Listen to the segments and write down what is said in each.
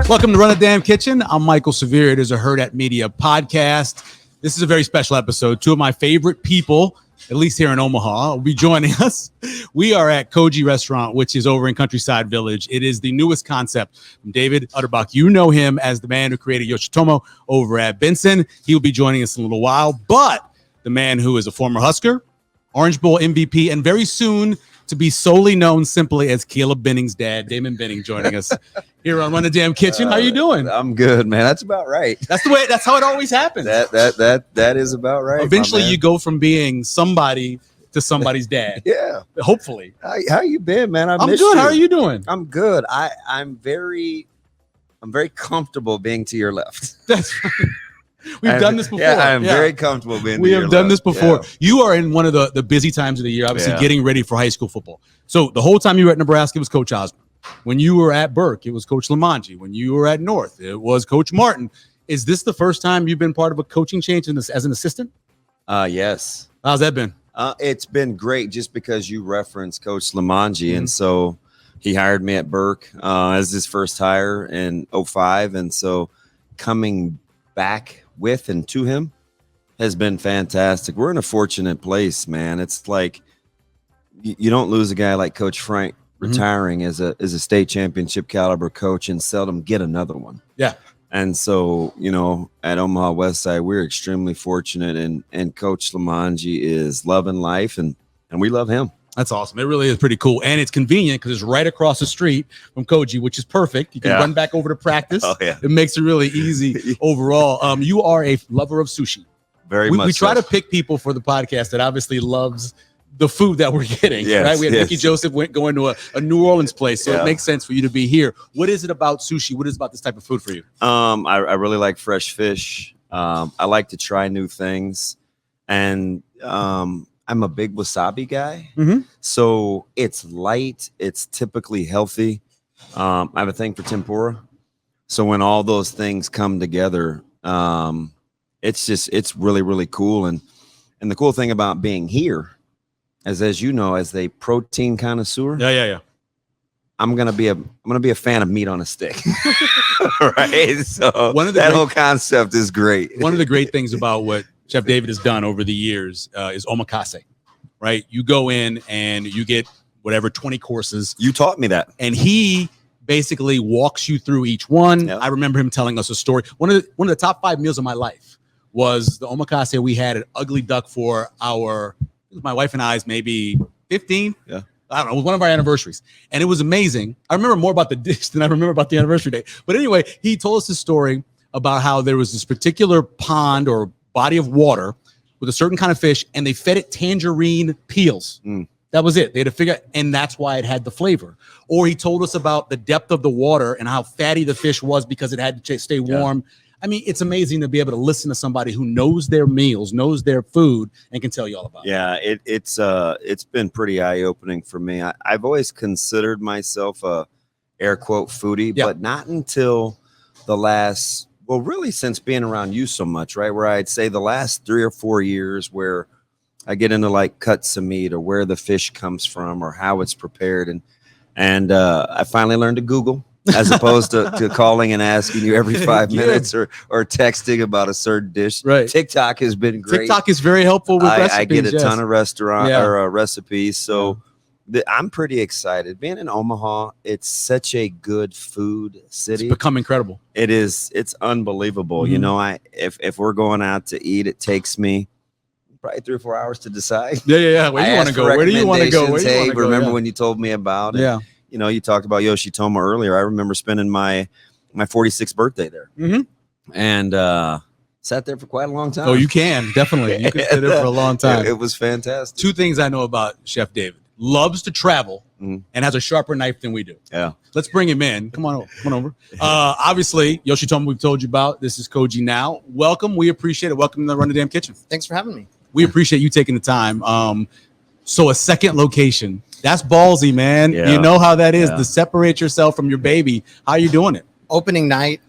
Welcome to Run a Damn Kitchen. I'm Michael Severe. It is a Hurrdat Media podcast. This is a very special episode. Two of my favorite people, at least here in Omaha, will be joining us. We are at Koji restaurant, which is over in Countryside Village. It is the newest concept from David Utterbach. You know him as the man who created Yoshitomo over at Benson. He will be joining us in a little while, but the man who is a former Husker, Orange Bowl MVP, and very soon to be solely known simply as Caleb Benning's dad, Damon Benning, joining us here on Run the Damn Kitchen. How you doing? I'm good, man. That's about right. That's how it always happens. That is about right. Eventually you go from being somebody to somebody's dad. Yeah. Hopefully. How you been, man? I'm good. You. How are you doing? I'm good. I'm very comfortable being to your left. That's We've done this before. Yeah, I'm very comfortable being. We have done this before. Yeah. You are in one of the busy times of the year, obviously getting ready for high school football. So the whole time you were at Nebraska, it was Coach Osborne. When you were at Burke, it was Coach Lamanji. When you were at North, it was Coach Martin. Is this the first time you've been part of a coaching change as an assistant? Yes. How's that been? It's been great just because you referenced Coach Lamanji, and so he hired me at Burke as his first hire in 2005, and so coming back with and to him has been fantastic. We're in a fortunate place, man. It's like you don't lose a guy like Coach Frank retiring as a state championship caliber coach and seldom get another one. Yeah. And so, at Omaha West Side, we're extremely fortunate, and Coach Lamanji is loving life, and we love him. That's awesome. It really is pretty cool. And it's convenient because it's right across the street from Koji, which is perfect. You can run back over to practice. Oh, yeah. It makes it really easy overall. You are a lover of sushi. Very much. We try to pick people for the podcast that obviously loves the food that we're getting. Yes, right? We had Mickey Joseph going to a New Orleans place, so it makes sense for you to be here. What is it about sushi? What is it about this type of food for you? I really like fresh fish. I like to try new things. And I'm a big wasabi guy, so it's light. It's typically healthy. I have a thing for tempura, so when all those things come together, it's really, really cool. And the cool thing about being here is, as you know, as a protein connoisseur, I'm gonna be a fan of meat on a stick, right? So that whole concept is great. One of the great things about what Chef David has done over the years is omakase, right? You go in and you get whatever 20 courses. You taught me that. And he basically walks you through each one. Yep. I remember him telling us a story. One of the top 5 meals of my life was the omakase we had at Ugly Duck for my wife and I's maybe 15. Yeah. I don't know. It was one of our anniversaries. And it was amazing. I remember more about the dish than I remember about the anniversary day. But anyway, he told us this story about how there was this particular pond or body of water with a certain kind of fish, and they fed it tangerine peels. That was it. They had to figure out, and that's why it had the flavor. Or he told us about the depth of the water and how fatty the fish was because it had to stay warm. I mean, it's amazing to be able to listen to somebody who knows their meals, knows their food, and can tell you all about it. Yeah, it's been pretty eye-opening for me. I've always considered myself a air quote foodie, but not until the last, well, really since being around you so much, right? Where I'd say the last 3 or 4 years where I get into like cuts of meat or where the fish comes from or how it's prepared. And I finally learned to Google as opposed to calling and asking you every 5 minutes or texting about a certain dish. Right. TikTok has been great. TikTok is very helpful with recipes. I get a ton of recipes. So I'm pretty excited. Being in Omaha, it's such a good food city. It's become incredible. It is. It's unbelievable. If we're going out to eat, it takes me probably 3 or 4 hours to decide. Yeah. Where do you want to go? Where do you want to go? Hey, remember when you told me about it? Yeah. You talked about Yoshitomo earlier. I remember spending my 46th birthday there. And sat there for quite a long time. Oh, you can. Definitely. You can sit there for a long time. It was fantastic. 2 things I know about Chef David. Loves to travel and has a sharper knife than we do. Yeah. Let's bring him in. Come on over. Obviously, Yoshitomo, we've told you about. This is Koji now. Welcome. We appreciate it. Welcome to the Run the Damn Kitchen. Thanks for having me. We appreciate you taking the time. So a second location. That's ballsy, man. Yeah. You know how that is to separate yourself from your baby. How are you doing it? Opening night,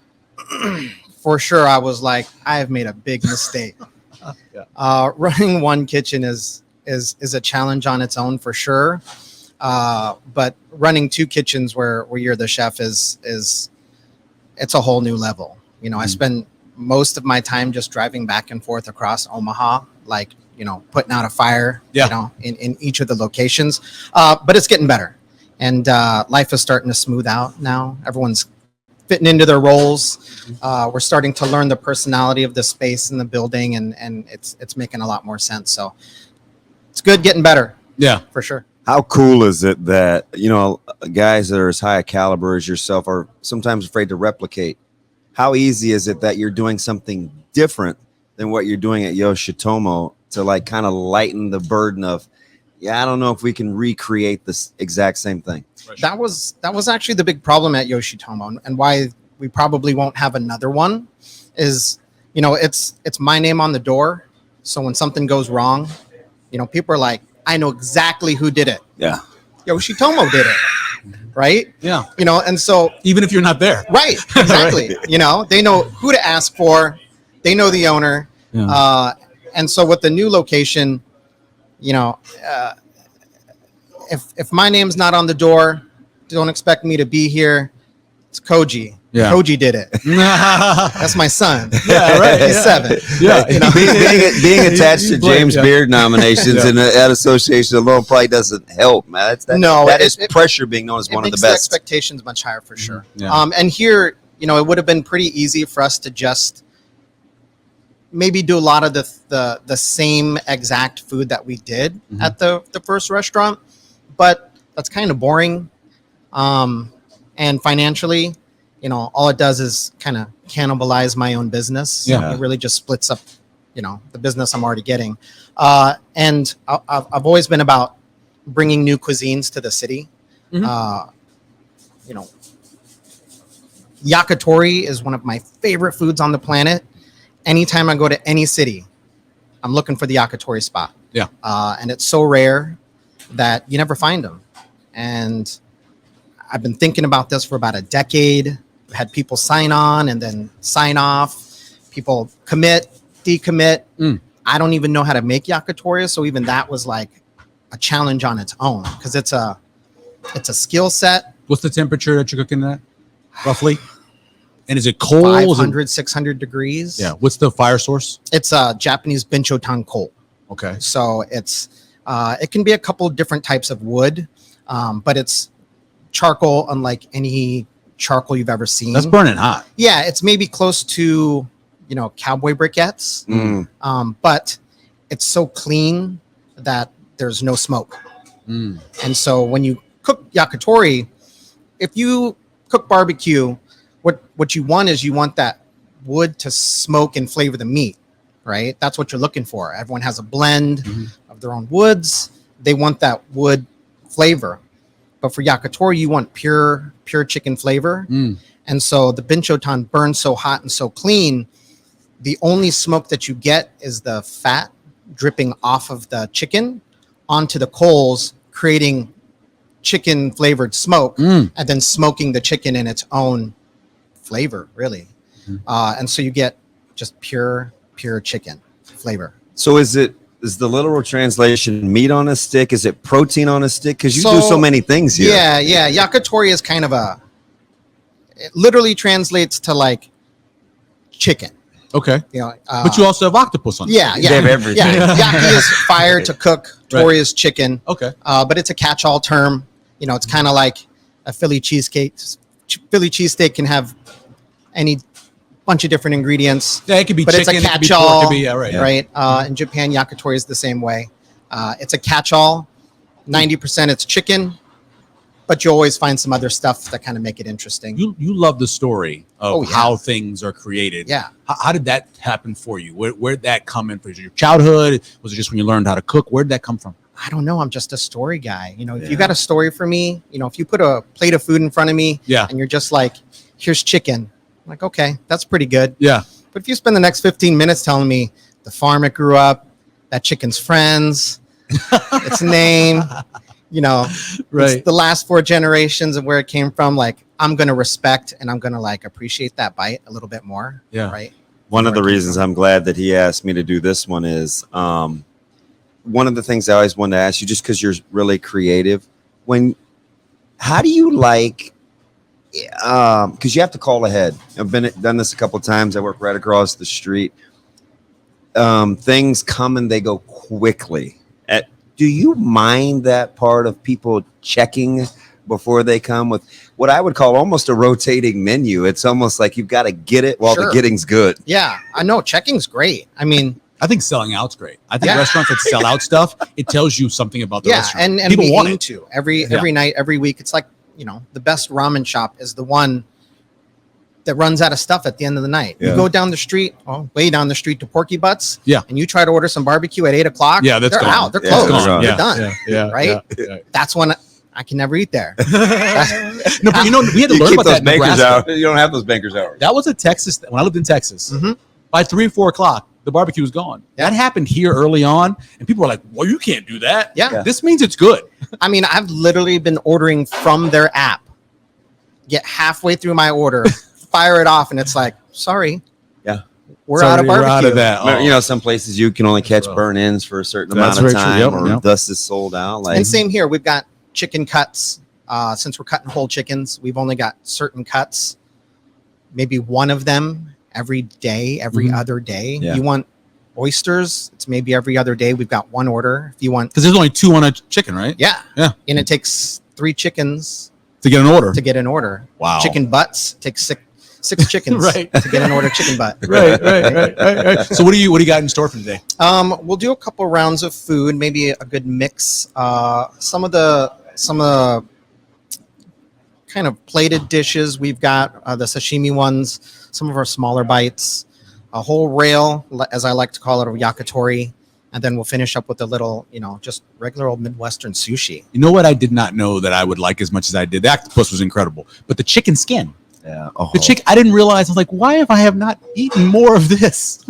for sure, I was like, I have made a big mistake. Running one kitchen is a challenge on its own for sure. But running 2 kitchens where you're the chef is it's a whole new level. You know, I spend most of my time just driving back and forth across Omaha, like, you know, putting out a fire, you know, in each of the locations. But it's getting better. And life is starting to smooth out now. Everyone's fitting into their roles. We're starting to learn the personality of the space in the building, and it's making a lot more sense. So it's good, getting better. Yeah, for sure. How cool is it that, you know, guys that are as high a caliber as yourself are sometimes afraid to replicate? How easy is it that you're doing something different than what you're doing at Yoshitomo to like kind of lighten the burden of, I don't know if we can recreate this exact same thing? That was actually the big problem at Yoshitomo, and why we probably won't have another one is, you know, it's my name on the door. So when something goes wrong, you know, people are like, I know exactly who did it. Yeah. Yoshitomo did it. Right? Yeah. You know, and so even if you're not there. Right. Exactly. Right. You know, they know who to ask for. They know the owner. Yeah. And so with the new location, you know, if my name's not on the door, don't expect me to be here. It's Koji. Yeah. Koji did it. That's my son. Yeah, right. He's 7. Yeah. You know? being attached to James Beard nominations and that association alone probably doesn't help, man. That is pressure being known as one of the best. The expectations much higher for sure. Yeah. And here, you know, it would have been pretty easy for us to just maybe do a lot of the same exact food that we did at the first restaurant, but that's kind of boring. And financially, you know, all it does is kind of cannibalize my own business. Yeah. It really just splits up, you know, the business I'm already getting. And I've always been about bringing new cuisines to the city. You know, Yakatori is one of my favorite foods on the planet. Anytime I go to any city, I'm looking for the Yakatori spot. Yeah. And it's so rare that you never find them. And I've been thinking about this for about a decade. I've had people sign on and then sign off. People commit, decommit. I don't even know how to make Yakatori. So even that was like a challenge on its own, because it's a skill set. What's the temperature that you're cooking at, roughly? And is it cold? 500, 600 degrees. Yeah. What's the fire source? It's a Japanese binchotan coal. Okay. So it can be a couple different types of wood, but it's charcoal unlike any charcoal you've ever seen. That's burning hot. Yeah, it's maybe close to, you know, cowboy briquettes, but it's so clean that there's no smoke. And so when you cook Yakatori, if you cook barbecue, what you want is you want that wood to smoke and flavor the meat, right? That's what you're looking for. Everyone has a blend of their own woods. They want that wood flavor. But for Yakatori, you want pure chicken flavor. And so the binchotan burns so hot and so clean, the only smoke that you get is the fat dripping off of the chicken onto the coals, creating chicken flavored smoke, and then smoking the chicken in its own flavor, really. And so you get just pure chicken flavor. So is the literal translation meat on a stick? Is it protein on a stick? Because you do so many things here. Yeah. Yakatori is kind of it literally translates to like chicken. Okay. You know, but you also have octopus on it. Yeah. They have everything. Yeah. Yaki is fire to cook. Tori is chicken. Okay. But it's a catch-all term. You know, it's kind of like a Philly cheesesteak. Philly cheesesteak can have any bunch of different ingredients. Yeah, it could be but chicken, it's a catch-all. It could be pork, right. In Japan, Yakatori is the same way. It's a catch-all. 90% it's chicken, but you always find some other stuff that kind of make it interesting. You love the story of how things are created. Yeah. How did that happen for you? Where'd that come in for you? Your childhood? Was it just when you learned how to cook? Where'd that come from? I don't know. I'm just a story guy. You know, if you got a story for me, you know, if you put a plate of food in front of me and you're just like, here's chicken. I'm like, okay, that's pretty good. Yeah. But if you spend the next 15 minutes telling me the farm it grew up, that chicken's friends, its name, you know, it's the last 4 generations of where it came from, like, I'm going to respect and I'm going to like appreciate that bite a little bit more. Yeah. Right. One of the reasons I'm glad that he asked me to do this one is one of the things I always wanted to ask you, just because you're really creative, how do you like because you have to call ahead. I've done this a couple of times. I work right across the street. Things come and they go quickly. Do you mind that part of people checking before they come with what I would call almost a rotating menu? It's almost like you've got to get it while the getting's good. Yeah, I know. Checking's great. I mean, I think selling out's great. I think restaurants that sell out stuff, it tells you something about the restaurant. And people want to every night, every week. It's like, the best ramen shop is the one that runs out of stuff at the end of the night. You go down the street, way down the street to Porky Butts. Yeah. And you try to order some barbecue at 8 o'clock. Yeah, they're gone. Out. They're closed. They're done. Yeah. Right? Yeah. That's when I can never eat there. No, but we had to learn about that in Nebraska. You don't have those bankers hours. That was a Texas, when I lived in Texas. Mm-hmm. By 3 or 4 o'clock, the barbecue was gone. That happened here early on, and people were like, well, you can't do that. Yeah. This means it's good. I mean, I've literally been ordering from their app, get halfway through my order, fire it off, and it's like, sorry. Yeah. We're out of barbecue. We're out of that. Oh. Some places you can only catch burn-ins for a certain amount of time, or thus is sold out. And same here. We've got chicken cuts. Since we're cutting whole chickens, we've only got certain cuts. Maybe one of them every day, every other day. You want oysters? It's maybe every other day. We've got one order. If you want, because there's only 2 on a chicken, right? Yeah. And it takes 3 chickens to get an order. Wow. Chicken butts takes 6 chickens to get an order chicken butt. Right. So what do you got in store for today? We'll do a couple rounds of food, maybe a good mix. Some of the kind of plated dishes. We've got the sashimi ones, some of our smaller bites, a whole rail, as I like to call it, of yakitori, and then we'll finish up with a little, just regular old Midwestern sushi. You know what I did not know that I would like as much as I did? The octopus was incredible, but the chicken skin. Yeah. The chicken, I didn't realize. I was like, why have I not eaten more of this?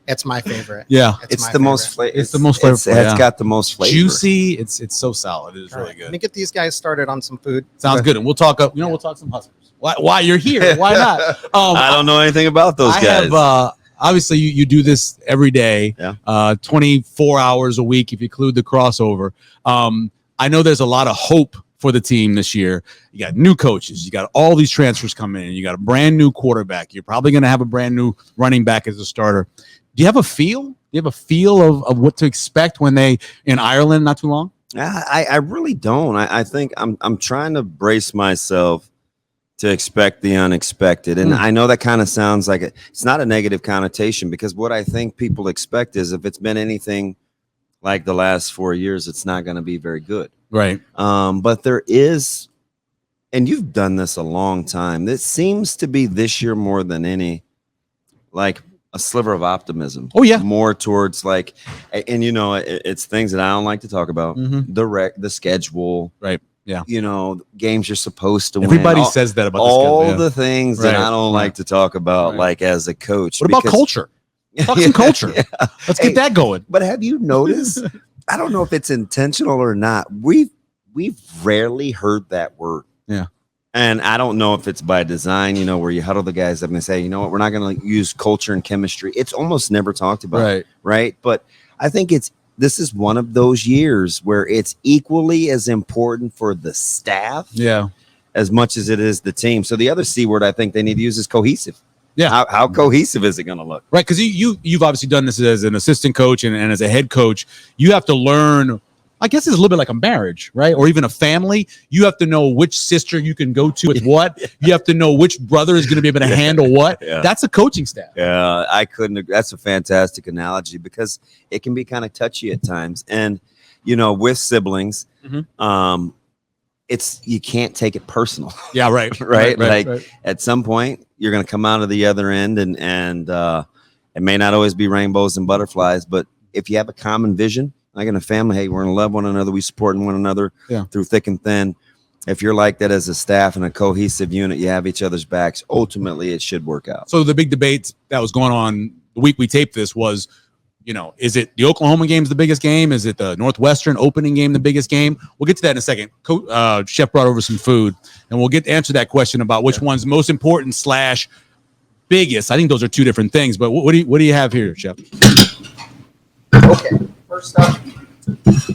It's my favorite. Yeah. It's the most flavorful. It's the most flavorful. It's got the most flavor. Juicy. It's so solid. It is really good. Let me get these guys started on some food. Sounds good. And we'll talk we'll talk some Huskers. Why you're here? Why not? I don't know anything about those guys. Obviously you do this every day. Yeah. 24 hours a week if you include the crossover. I know there's a lot of hope for the team this year. You got new coaches. You got all these transfers coming in. You got a brand new quarterback. You're probably going to have a brand new running back as a starter. Do you have a feel? Do you have a feel of what to expect when they in Ireland not too long? I really don't. I think I'm trying to brace myself to expect the unexpected. And I know that kind of sounds like it's not a negative connotation, because what I think people expect is if it's been anything like the last 4 years, it's not going to be very good. Right. But there is, and you've done this a long time, this seems to be this year more than any, like a sliver of optimism. Oh yeah. More towards like, and it's things that I don't like to talk about. The schedule. Right. Yeah. Games you're supposed to win. Everybody says that about all the things that I don't like to talk about, like as a coach. What about culture? Talk some culture. Let's get that going. But have you noticed? I don't know if it's intentional or not. We've rarely heard that word. Yeah. And I don't know if it's by design, where you huddle the guys up and say, you know what, we're not going to use culture and chemistry. It's almost never talked about. Right. But I think this is one of those years where it's equally as important for the staff as much as it is the team. So the other C word I think they need to use is cohesive. Yeah. How cohesive is it going to look? Right. Because you've obviously done this as an assistant coach and as a head coach. You have to learn, I guess it's a little bit like a marriage, right? Or even a family. You have to know which sister you can go to with what. You have to know which brother is going to be able to handle what. That's a coaching staff. Yeah, that's a fantastic analogy, because it can be kind of touchy at times. And, with siblings, you can't take it personal. Yeah, right. Right. At some point, you're going to come out of the other end, and it may not always be rainbows and butterflies, but if you have a common vision, like in a family, hey, we're going to love one another. We support one another through thick and thin. If you're like that as a staff and a cohesive unit, you have each other's backs. Ultimately, it should work out. So the big debate that was going on the week we taped this was, is it the Oklahoma game's the biggest game? Is it the Northwestern opening game the biggest game? We'll get to that in a second. Chef brought over some food, and we'll get to answer that question about which one's most important / biggest. I think those are two different things. But what do you have here, Chef? Okay. First up,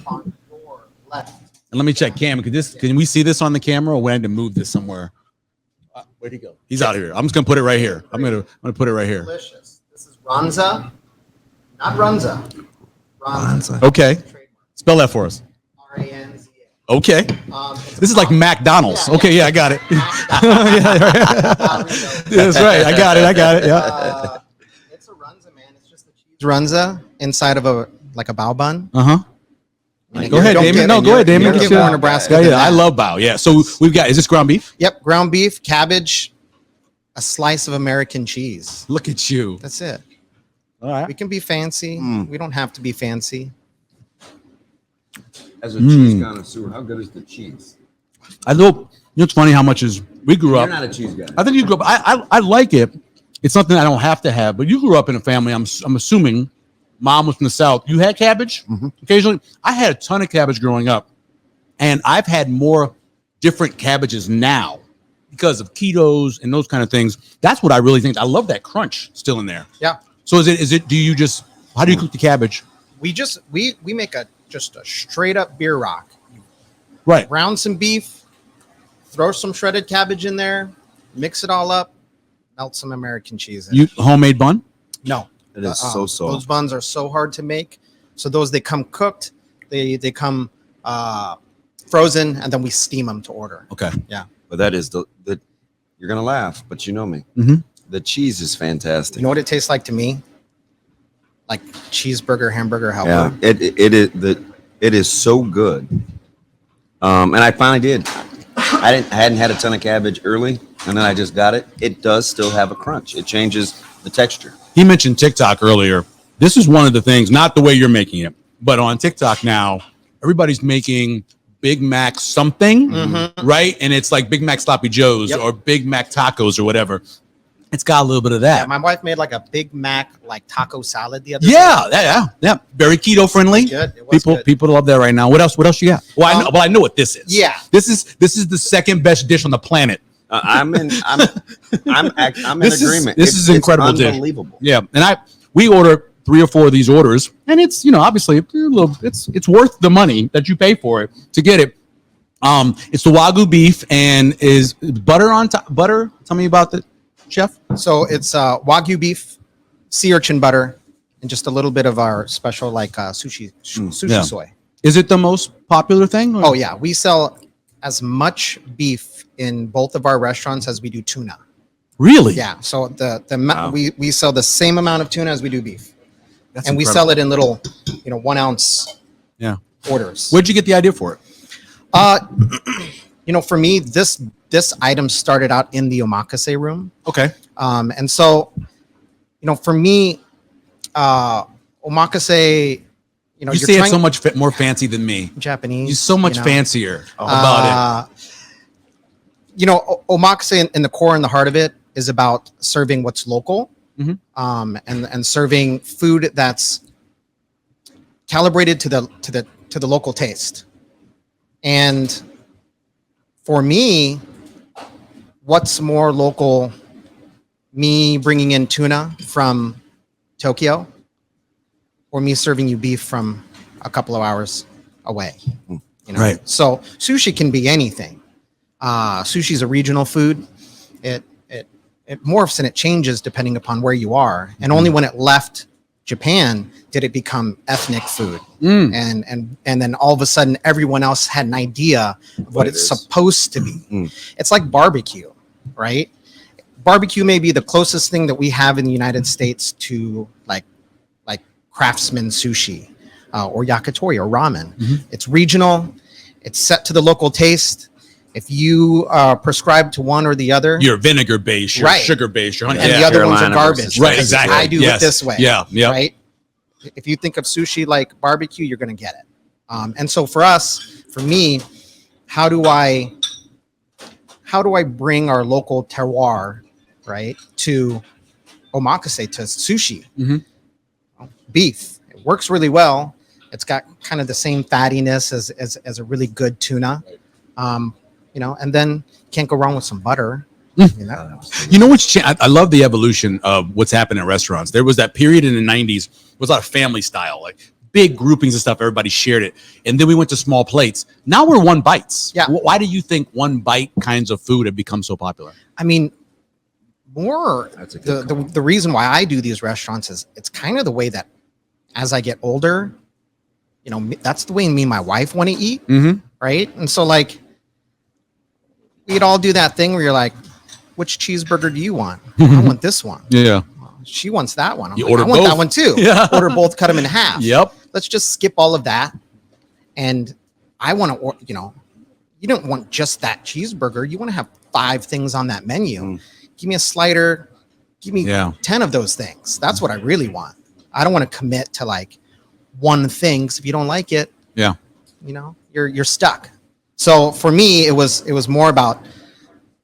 on your left. And let me check Cam. Can we see this on the camera, or we had to move this somewhere? Where'd he go? He's out of here. I'm just gonna put it right here. I'm gonna put it right here. Delicious. This is Ranza, not Runza. Ranza. Okay. Spell that for us. Ranza. Okay. This is like McDonald's. Okay, yeah, I got it. That's right. I got it. Yeah. It's a Runza, man. It's just the cheese Runza inside of a bao bun. Go ahead, Damon. No, go ahead, Damon. You don't get more Nebraska. Yeah, I love bao. Yeah. So we've got. Is this ground beef? Yep, ground beef, cabbage, a slice of American cheese. Look at you. That's it. All right. We can be fancy. We don't have to be fancy. As a cheese connoisseur, how good is the cheese? I know. It's funny how much is we grew up. You're not a cheese guy. I think you grew up. I like it. It's something I don't have to have. But you grew up in a family. I'm assuming. Mom was from the South. You had cabbage occasionally. I had a ton of cabbage growing up, and I've had more different cabbages now because of ketos and those kind of things. That's what I really think. I love that crunch still in there. Yeah. So is it? Do you just? How do you cook the cabbage? We make just a straight up beer rock. Right. Brown some beef, throw some shredded cabbage in there, mix it all up, melt some American cheese in. You homemade bun? No. It is so soft. Those buns are so hard to make. So they come cooked, they come frozen, and then we steam them to order. Okay. Yeah. But that is the you're gonna laugh, but you know me. The cheese is fantastic. You know what it tastes like to me? Like cheeseburger, hamburger, Yeah, it is so good. And I finally did. I hadn't had a ton of cabbage early, and then I just got it. It does still have a crunch. It changes the texture. He mentioned TikTok earlier. This is one of the things, not the way you're making it, but on TikTok now, everybody's making Big Mac something, right? And it's like Big Mac Sloppy Joes or Big Mac tacos or whatever. It's got a little bit of that. Yeah, my wife made like a Big Mac like taco salad the other day. Yeah. Very keto friendly. Good. It was good. People love that right now. What else you got? Well, I know what this is. Yeah. This is the second best dish on the planet. I'm in agreement. This is incredible. It's unbelievable. Yeah, and we order 3 or 4 of these orders, and it's obviously it's worth the money that you pay for it to get it. It's the Wagyu beef and is butter on top. Butter. Tell me about that, chef. So it's Wagyu beef, sea urchin butter, and just a little bit of our special like sushi soy. Is it the most popular thing? Or? Oh yeah, we sell as much beef in both of our restaurants as we do tuna. Really? Yeah. So we sell the same amount of tuna as we do beef. That's and incredible. we sell it in little 1 ounce orders. Where'd you get the idea for it? For me, this item started out in the omakase room. Okay. And so, for me, omakase, you say it's so much more fancy than me. Japanese. You're so much fancier about it. Omakase in the core and the heart of it is about serving what's local, and serving food that's calibrated to the local taste. And for me, what's more local? Me bringing in tuna from Tokyo, or me serving you beef from a couple of hours away. Right. So sushi can be anything. Sushi is a regional food. It morphs and it changes depending upon where you are. And only when it left Japan did it become ethnic food. And then all of a sudden everyone else had an idea of what it's supposed to be. It's like barbecue, right? Barbecue may be the closest thing that we have in the United States to like craftsman sushi or yakitori or ramen. It's regional. It's set to the local taste. If you prescribe to one or the other, you're vinegar based, you're sugar based, you're honey. And the other ones are garbage. Right, exactly. I do it this way. Yeah. Right. If you think of sushi like barbecue, you're going to get it. And so for me, how do I bring our local terroir, right, to omakase, to sushi? Beef. It works really well. It's got kind of the same fattiness as a really good tuna. And then can't go wrong with some butter. I love the evolution of what's happened in restaurants. There was that period in the 90s was a lot of family style, like big groupings of stuff. Everybody shared it. And then we went to small plates. Now we're one bites. Yeah. Why do you think one bite kinds of food have become so popular? I mean, the reason why I do these restaurants is it's kind of the way that as I get older, you know, that's the way me and my wife want to eat. Mm-hmm. Right. And so like we'd all do that thing where you're like, which cheeseburger do you want? I want this one. Yeah. She wants that one. You like, order I want both. that one too. Yeah. Order both, cut them in half. Yep. Let's just skip all of that. And I want to, you know, you don't want just that cheeseburger. You want to have 5 things on that menu. Give me a slider. Give me 10 of those things. That's what I really want. I don't want to commit to like one thing. 'Cause if you don't like it, you know, you're stuck. So for me, it was more about,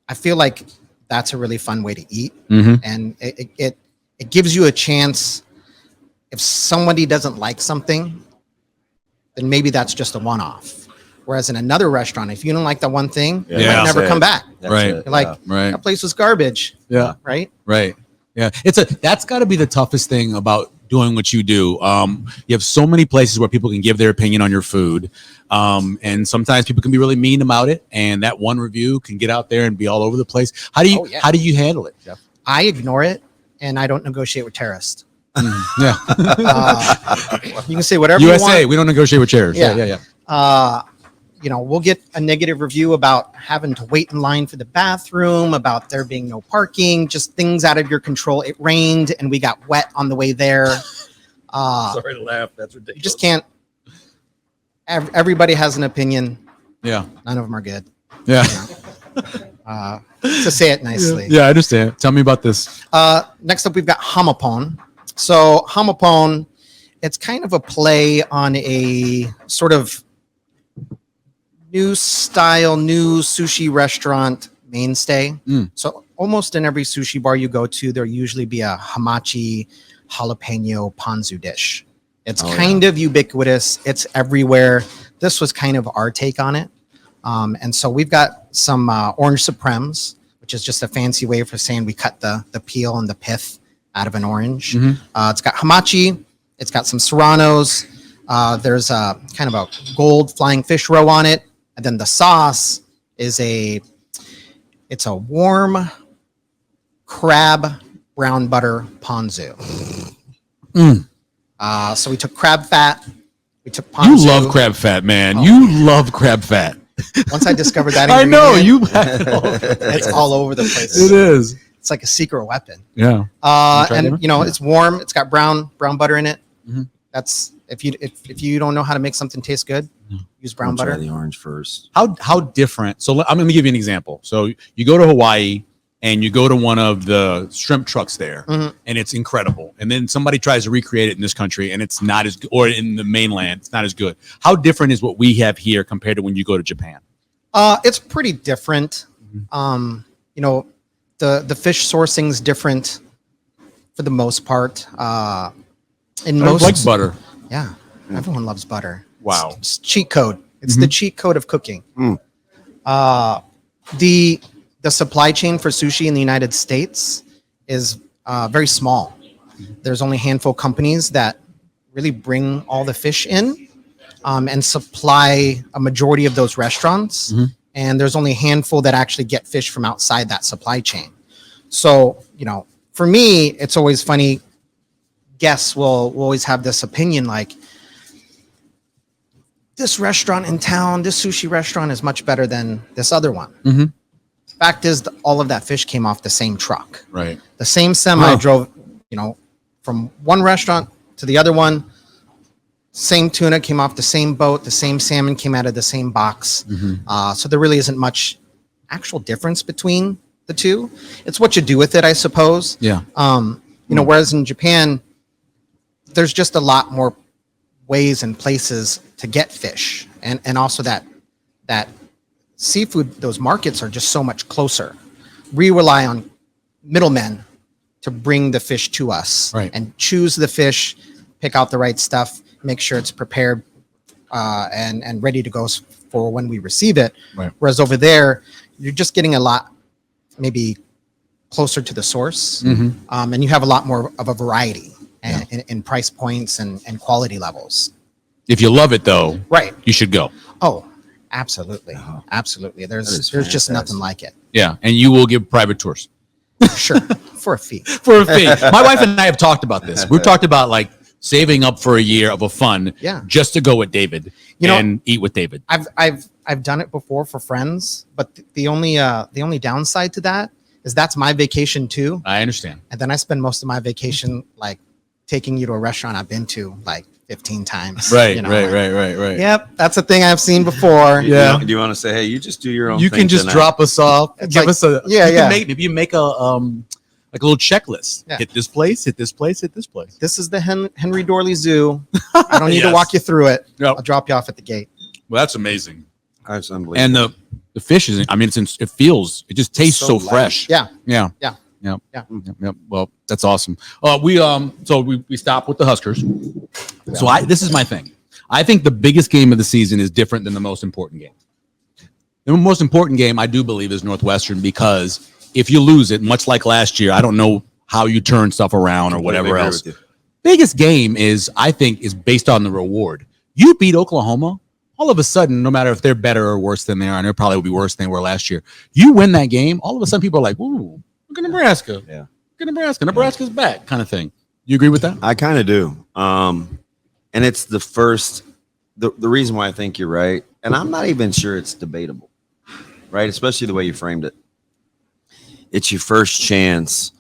I feel like that's a really fun way to eat. Mm-hmm. And it gives you a chance. If somebody doesn't like something, then maybe that's just a one-off. Whereas in another restaurant, if you don't like that one thing, you might never come back. Right. You're like, that place was garbage. Yeah. Right. Right. Yeah. That's got to be the toughest thing about doing what you do. You have so many places where people can give their opinion on your food. And sometimes people can be really mean about it. And that one review can get out there and be all over the place. How do you handle it, Jeff? I ignore it and I don't negotiate with terrorists. Yeah. You can say whatever USA, you want. we don't negotiate with chairs. Yeah. You know, we'll get a negative review about having to wait in line for the bathroom, about there being no parking, just things out of your control. It rained and we got wet on the way there. Sorry to laugh. That's ridiculous. You just can't. Everybody has an opinion. Yeah. None of them are good. Yeah. To say it nicely. Yeah, I understand. Tell me about this. Next up, we've got hamapon. So hamapon, it's kind of a play on a sort of new sushi restaurant mainstay. So almost in every sushi bar you go to, there'll usually be a hamachi jalapeno ponzu dish. It's kind of ubiquitous. It's everywhere. This was kind of our take on it. And so we've got some orange supremes, which is just a fancy way for saying we cut the peel and the pith out of an orange. It's got hamachi. It's got some serranos. There's a kind of a gold flying fish roe on it. And then the sauce is it's a warm crab brown butter ponzu. So we took crab fat. We took ponzu. You love crab fat, man. You love crab fat. Once I discovered that, I know you. It's all over the place. It is. It's like a secret weapon. Yeah. And you know, it's warm. It's got brown butter in it. That's if you don't know how to make something taste good, use brown butter. Try the orange first. How different? So I'm going to give you an example. So you go to Hawaii and you go to one of the shrimp trucks there, and it's incredible. And then somebody tries to recreate it in this country, and it's not as good, or in the mainland, it's not as good. How different is what we have here compared to when you go to Japan? It's pretty different. You know, the fish sourcing's different for the most part. Like butter. Yeah, everyone loves butter. Wow. It's cheat code. It's the cheat code of cooking. The supply chain for sushi in the United States is very small. There's only a handful of companies that really bring all the fish in and supply a majority of those restaurants. And there's only a handful that actually get fish from outside that supply chain. So, you know, for me, it's always funny. Guests will always have this opinion like, this restaurant in town, this sushi restaurant is much better than this other one. Fact is, all of that fish came off the same truck. Right. The same semi drove, you know, from one restaurant to the other one. Same tuna came off the same boat. The same salmon came out of the same box. So there really isn't much actual difference between the two. It's what you do with it, I suppose. Yeah. You know, whereas in Japan, there's just a lot more ways and places to get fish, and also that seafood, those markets are just so much closer. We rely on middlemen to bring the fish to us and choose the fish, pick out the right stuff, make sure it's prepared and ready to go for when we receive it. Whereas over there, you're just getting a lot maybe closer to the source, and you have a lot more of a variety in price points and quality levels. If you love it though, Right. you should go. Oh, absolutely. Absolutely. There's just nothing like it. Yeah. And you will give private tours. Sure. For a fee. For a fee. My wife and I have talked about this. We've talked about like saving up for a year of a fun just to go with David and eat with David. I've done it before for friends, but the only downside to that is that's my vacation too. I understand. And then I spend most of my vacation like taking you to a restaurant I've been to like 15 times. Right, you know, right. Yep, that's a thing I've seen before. Yeah. Do you want to say, hey, you just do your own You thing can just tonight. drop us off. It's Give like- us a Maybe you make a like a little checklist. Yeah. Hit this place, hit this place, hit this place. This is the Henry Dorley Zoo. I don't need to walk you through it. Yep. I'll drop you off at the gate. Well, that's amazing. That's unbelievable. And the fish is, I mean, it just tastes so light. fresh. Yeah. Yeah. Yeah. Yep. Yeah. Yep. Well, that's awesome. We stopped with the Huskers. So this is my thing. I think the biggest game of the season is different than the most important game. The most important game, I do believe, is Northwestern, because if you lose it, much like last year, I don't know how you turn stuff around or whatever else. Biggest game is based on the reward. You beat Oklahoma, all of a sudden, no matter if they're better or worse than they are, and they'll probably will be worse than they were last year. You win that game, all of a sudden people are like, "Ooh, look at Nebraska! Yeah, look at Nebraska! Nebraska's back!" kind of thing. You agree with that? I kind of do. And it's the reason why I think you're right, and I'm not even sure it's debatable, right? Especially the way you framed it. It's your first chance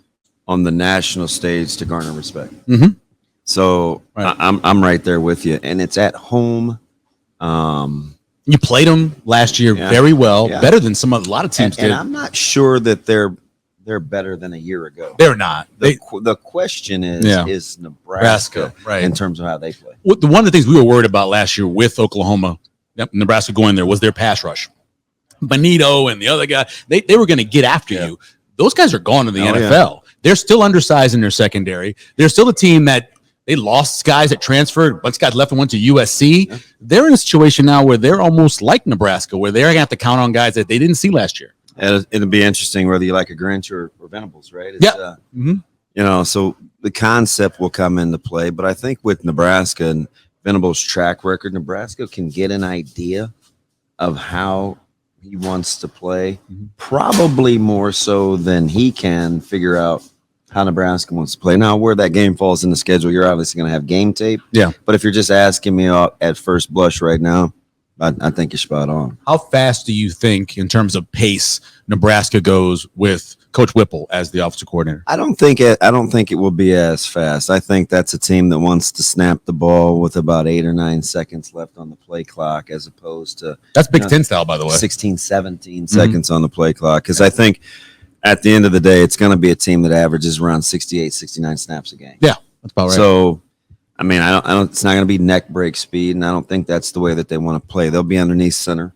on the national stage to garner respect. Mm-hmm. So right. I'm right there with you, and it's at home. You played them last year very well, better than a lot of teams did. And I'm not sure that they're better than a year ago. They're not. The question is Nebraska right, in terms of how they play. One of the things we were worried about last year with Oklahoma, Nebraska going there, was their pass rush. Benito and the other guy, they were going to get after you. Those guys are gone to the NFL. Yeah. They're still undersized in their secondary. They're still a team that they lost guys that transferred. A bunch of guys left and went to USC. Yeah. They're in a situation now where they're almost like Nebraska, where they're going to have to count on guys that they didn't see last year. It'll be interesting whether you like a Grinch or Venables, right? Yeah. You know, so the concept will come into play. But I think with Nebraska and Venables' track record, Nebraska can get an idea of how he wants to play, probably more so than he can figure out how Nebraska wants to play. Now, where that game falls in the schedule, you're obviously going to have game tape. Yeah. But if you're just asking me at first blush right now, I think you're spot on. How fast do you think, in terms of pace, Nebraska goes with Coach Whipple as the offensive coordinator? I don't think it will be as fast. I think that's a team that wants to snap the ball with about 8 or 9 seconds left on the play clock, as opposed to that's Big Ten style, by the way, 16, 17 seconds on the play clock. Because I think at the end of the day, it's going to be a team that averages around 68, 69 snaps a game. Yeah, that's about right. So, I mean, I don't. It's not going to be neck break speed, and I don't think that's the way that they want to play. They'll be underneath center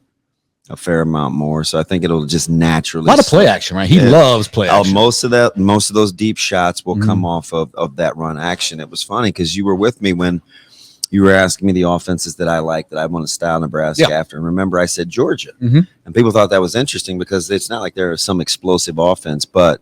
a fair amount more, so I think it'll just naturally. A lot of play action, right? He loves play action. Most of those deep shots will come off of that run action. It was funny because you were with me when you were asking me the offenses that I like, that I want to style Nebraska after. And remember, I said Georgia, and people thought that was interesting because it's not like there is some explosive offense, but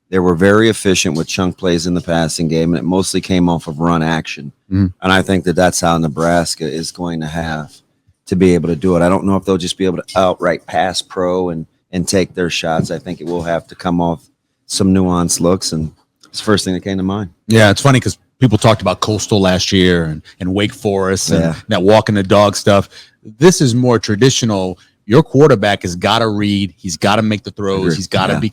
they were very efficient with chunk plays in the passing game, and it mostly came off of run action. And I think that's how Nebraska is going to have to be able to do it. I don't know if they'll just be able to outright pass pro and take their shots. I think it will have to come off some nuanced looks, and it's the first thing that came to mind. Yeah, it's funny because people talked about Coastal last year and Wake Forest and that walking the dog stuff. This is more traditional. Your quarterback has got to read. He's got to make the throws. He's got to be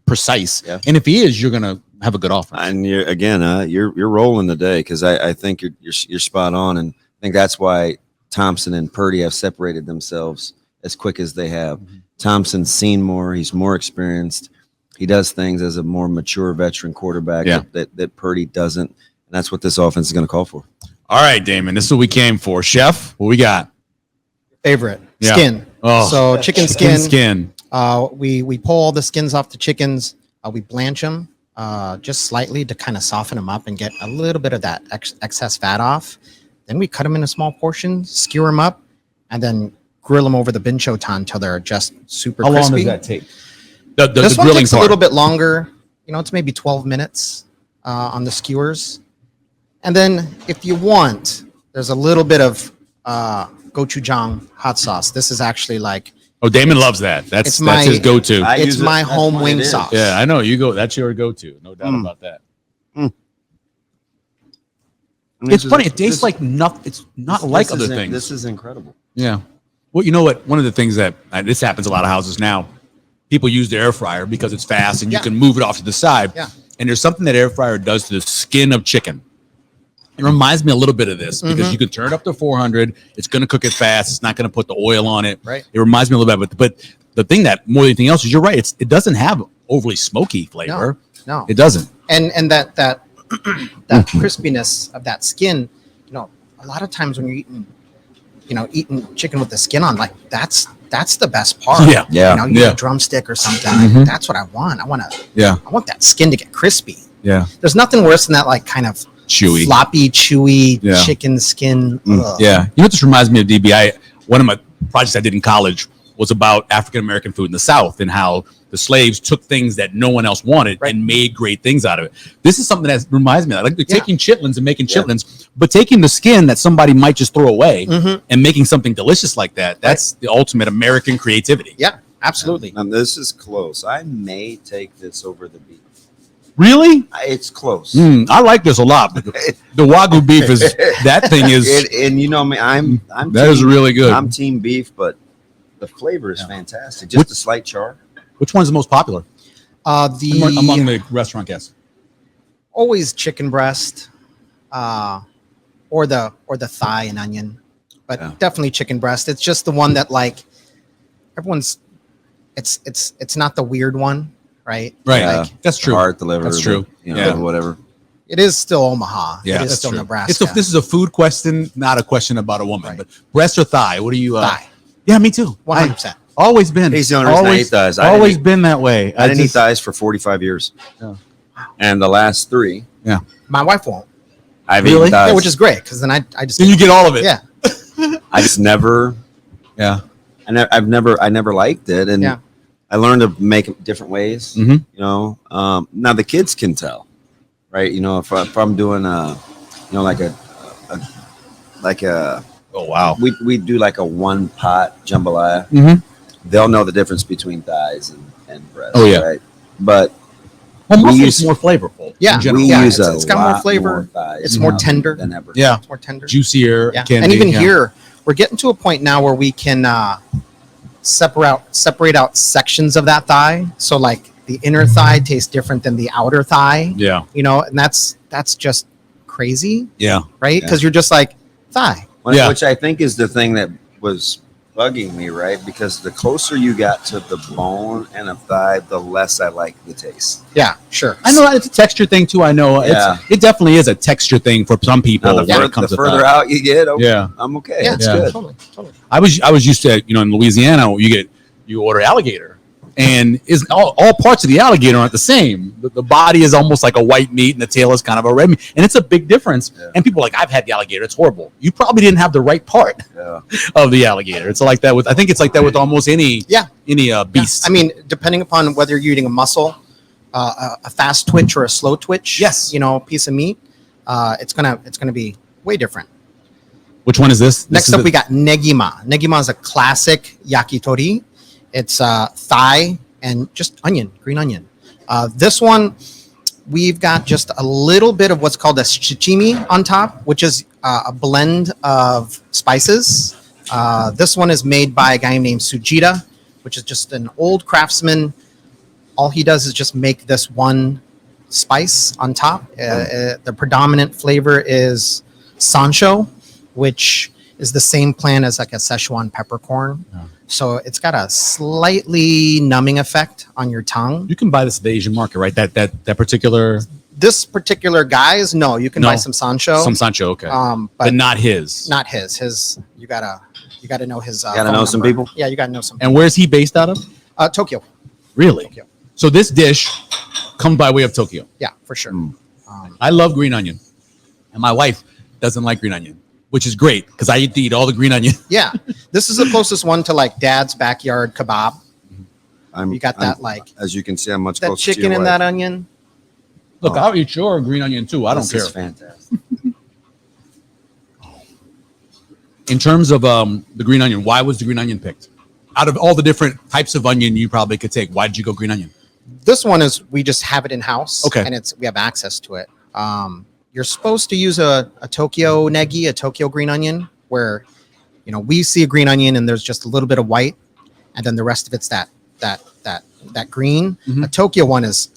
precise. Yeah. And if he is, you're going to have a good offense. And you're rolling the day, because I think you're spot on, and I think that's why Thompson and Purdy have separated themselves as quick as they have. Thompson's seen more. He's more experienced. He does things as a more mature veteran quarterback that Purdy doesn't. And that's what this offense is going to call for. All right, Damon, this is what we came for. Chef, what we got? Favorite skin. Oh, so chicken skin. We pull all the skins off the chickens. We blanch them just slightly to kind of soften them up and get a little bit of that excess fat off. Then we cut them into small portions, skewer them up, and then grill them over the binchotan until they're just super crispy. How long does that take? This one takes a little bit longer. It's maybe 12 minutes on the skewers. And then if you want, There's a little bit of gochujang hot sauce. This is actually like. Oh, Damon loves that. That's my, his go-to. It's my home wing sauce. Yeah, I know you go. That's your go-to. No doubt about that. It's funny. It tastes like nothing. It's not like other things. This is incredible. Yeah. Well, you know what? One of the things that this happens a lot of houses now. People use the air fryer because it's fast and you can move it off to the side. Yeah. And there's something that air fryer does to the skin of chicken. It reminds me a little bit of this because you can turn it up to 400. It's going to cook it fast. It's not going to put the oil on it. Right. It reminds me a little bit, but the thing that more than anything else is you're right. It doesn't have overly smoky flavor. No, it doesn't. And that that crispiness of that skin, you know, a lot of times when you're eating chicken with the skin on, like that's the best part. Yeah. You know, you get a drumstick or something. Like, that's what I want. I want that skin to get crispy. Yeah. There's nothing worse than that, like kind of chewy, floppy, chewy chicken skin. Yeah. You know what this reminds me of, DB? One of my projects I did in college was about African-American food in the South and how the slaves took things that no one else wanted and made great things out of it. This is something that reminds me of that. Like taking chitlins and making chitlins, but taking the skin that somebody might just throw away and making something delicious like that. That's the ultimate American creativity. Yeah, absolutely. And this is close. I may take this over the beef. Really? It's close. I like this a lot. But the Wagyu beef is that thing is, and you know me, I'm that is really good. I'm team beef, but the flavor is fantastic. Just a slight char. Which one's the most popular? Among the restaurant guests. Always chicken breast, or the thigh and onion, but definitely chicken breast. It's just the one that like everyone's. It's not the weird one, right? Right. Like, that's true. Heart, the liver, that's true. Whatever. It is still Omaha. Yeah, it is still true. Nebraska. This is a food question, not a question about a woman. But breast or thigh? What do you? Thigh. Yeah, me too. 100%. Always been. He's the only reason I eat thighs. Always been that way. I didn't eat thighs for 45 years. Yeah. And the last 3. Yeah. My wife won't. I've eaten thighs. Yeah, which is great because then I just. Then you get all of it. Yeah. I just never. Yeah. I never liked it, and I learned to make it different ways. You know, now the kids can tell, right? You know, if I'm doing like a oh wow, we do like a 1 pot jambalaya. They'll know the difference between thighs and breast. Oh yeah, right? But we use more flavorful. Yeah, it's got more flavor. It's more tender than ever. Yeah, it's more tender, juicier. Yeah. And even here, we're getting to a point now where we can separate out sections of that thigh. So like the inner thigh tastes different than the outer thigh. Yeah, you know, and that's just crazy. Yeah, right. Because you're just like thigh. Which I think is the thing that was bugging me, right? Because the closer you got to the bone and a thigh, the less I like the taste. Yeah, sure. I know it's a texture thing too. I know it definitely is a texture thing for some people. The further out you get, I'm okay. Yeah, it's good. Totally. I was used to, in Louisiana, you order alligator. And is all parts of the alligator aren't the same. The body is almost like a white meat, and the tail is kind of a red meat, and it's a big difference. Yeah. And people are like, I've had the alligator; it's horrible. You probably didn't have the right part of the alligator. It's like that with. I think it's like that with almost any beast. I mean, depending upon whether you're eating a muscle, a fast twitch or a slow twitch. Yes, piece of meat. It's gonna be way different. Which one is this? Next up, we got negima. Negima is a classic yakitori. It's thigh and just green onion. This one, we've got just a little bit of what's called a shichimi on top, which is a blend of spices. This one is made by a guy named Sujita, which is just an old craftsman. All he does is just make this one spice on top. The predominant flavor is sansho, which is the same plant as like a Szechuan peppercorn. Yeah. So it's got a slightly numbing effect on your tongue. You can buy this at the Asian market, right? That particular. This particular guy's you can buy some sansho. Some sansho, okay. But not his. Not his. His you gotta know his. You gotta know some people. Yeah, you gotta know some. And where's he based out of? Tokyo. Really? Tokyo. So this dish comes by way of Tokyo. Yeah, for sure. I love green onion, and my wife doesn't like green onion, which is great because I eat all the green onion. Yeah, this is the closest one to like Dad's backyard kebab. You got that as you can see, I'm much that closer chicken to and that onion. Look, I'll eat your green onion too. I don't care. This is fantastic. In terms of the green onion, why was the green onion picked? Out of all the different types of onion you probably could take, why did you go green onion? This one is, we just have it in house. Okay. And we have access to it. You're supposed to use a Tokyo negi, a Tokyo green onion, where, we see a green onion and there's just a little bit of white, and then the rest of it's that green. Mm-hmm. A Tokyo one is